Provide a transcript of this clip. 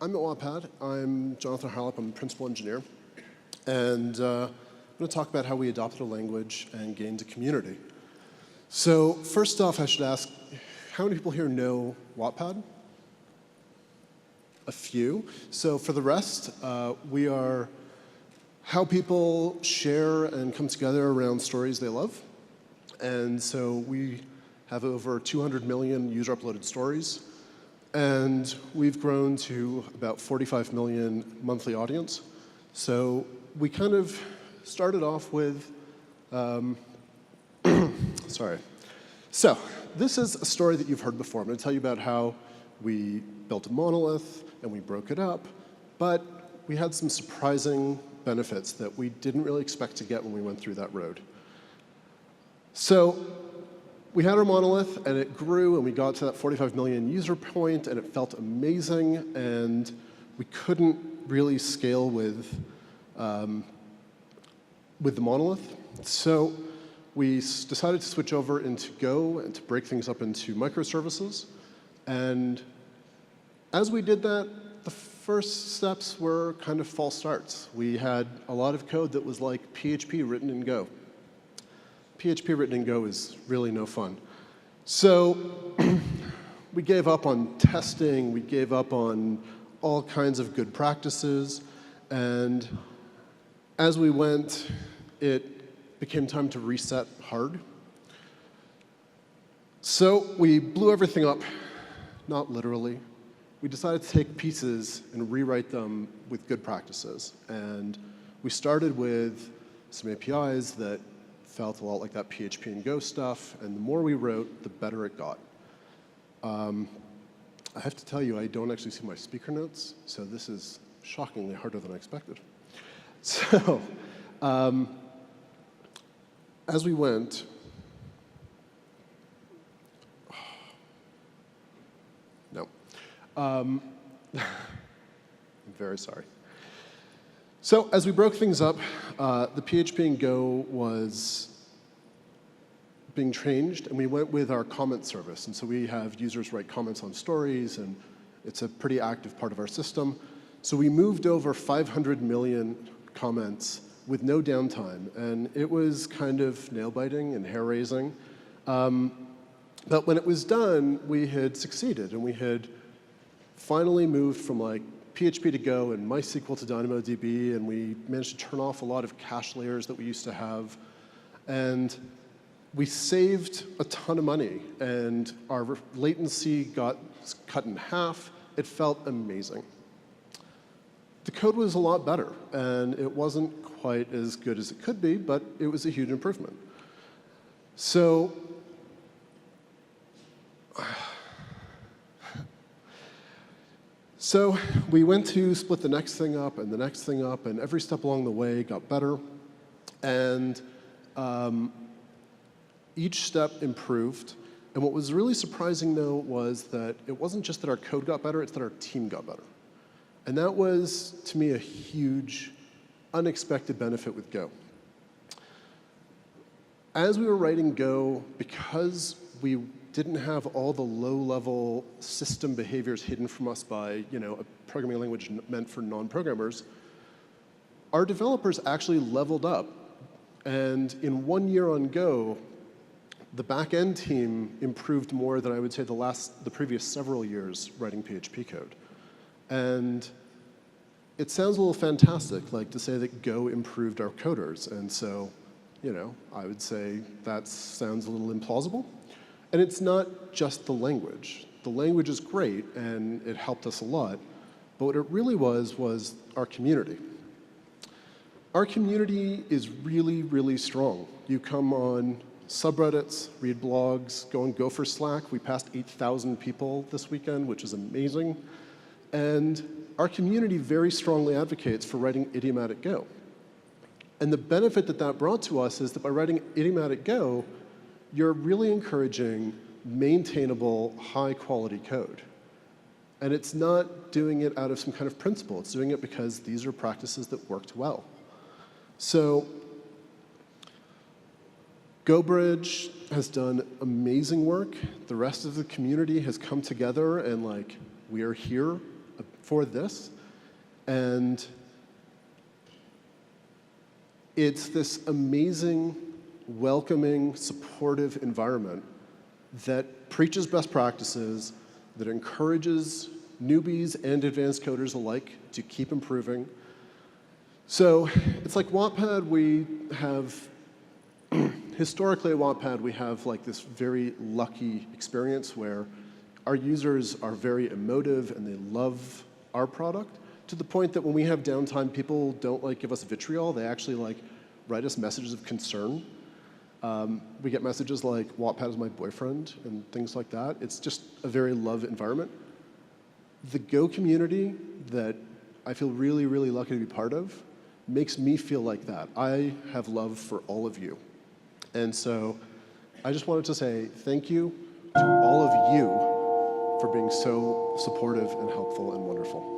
I'm at Wattpad. I'm Jonathan Harlap. I'm a principal engineer. And I'm going to talk about how we adopted a language and gained a community. So first off, I should ask, how many people here know Wattpad? A few. So for the rest, we are how people share and come together around stories they love. And so we have over 200 million user-uploaded stories. And we've grown to about 45 million monthly audience. So we kind of started off with, sorry. So this is a story that you've heard before. I'm going to tell you about how we built a monolith and we broke it up, but we had some surprising benefits that we didn't really expect to get when we went through that road. So we had our monolith, and it grew, and we got to that 45 million user point, and it felt amazing, and we couldn't really scale with the monolith. So we decided to switch over into Go and to break things up into microservices. And as we did that, the first steps were kind of false starts. We had a lot of code that was like PHP written in Go. PHP written in Go is really no fun. So we gave up on testing, we gave up on all kinds of good practices, and as we went, it became time to reset hard. So we blew everything up, not literally. We decided to take pieces and rewrite them with good practices. And we started with some APIs that felt a lot like that PHP and Go stuff, and the more we wrote, the better it got. I have to tell you, I don't actually see my speaker notes, so this is shockingly harder than I expected. So, as we went, no. I'm very sorry. So as we broke things up, the PHP and Go was being changed, and we went with our comment service. And so we have users write comments on stories, and it's a pretty active part of our system. So we moved over 500 million comments with no downtime, and it was kind of nail-biting and hair-raising. But when it was done, we had succeeded, and we had finally moved from like PHP to Go and MySQL to DynamoDB, and we managed to turn off a lot of cache layers that we used to have. And we saved a ton of money, and our latency got cut in half. It felt amazing. The code was a lot better, and it wasn't quite as good as it could be, but it was a huge improvement. So we went to split the next thing up and the next thing up, and every step along the way got better. And each step improved. And what was really surprising, though, was that it wasn't just that our code got better, it's that our team got better. And that was, to me, a huge, unexpected benefit with Go. As we were writing Go, because we didn't have all the low-level system behaviors hidden from us by, a programming language meant for non-programmers, our developers actually leveled up. And in 1 year on Go, the back-end team improved more than I would say the previous several years writing PHP code. And it sounds a little fantastic, like to say that Go improved our coders. And so, I would say that sounds a little implausible. And it's not just the language. The language is great, and it helped us a lot. But what it really was our community. Our community is really, really strong. You come on subreddits, read blogs, go on Gopher Slack. We passed 8,000 people this weekend, which is amazing. And our community very strongly advocates for writing idiomatic Go. And the benefit that brought to us is that by writing idiomatic Go, you're really encouraging maintainable, high-quality code. And it's not doing it out of some kind of principle. It's doing it because these are practices that worked well. So GoBridge has done amazing work. The rest of the community has come together, and we are here for this. And it's this amazing, welcoming, supportive environment that preaches best practices, that encourages newbies and advanced coders alike to keep improving. So it's like Wattpad, we have, historically at Wattpad, we have like this very lucky experience where our users are very emotive and they love our product, to the point that when we have downtime, people don't like give us vitriol, they actually like write us messages of concern. We get messages like, Wattpad is my boyfriend, and things like that. It's just a very love environment. The Go community that I feel really, really lucky to be part of makes me feel like that. I have love for all of you. And so I just wanted to say thank you to all of you for being so supportive and helpful and wonderful.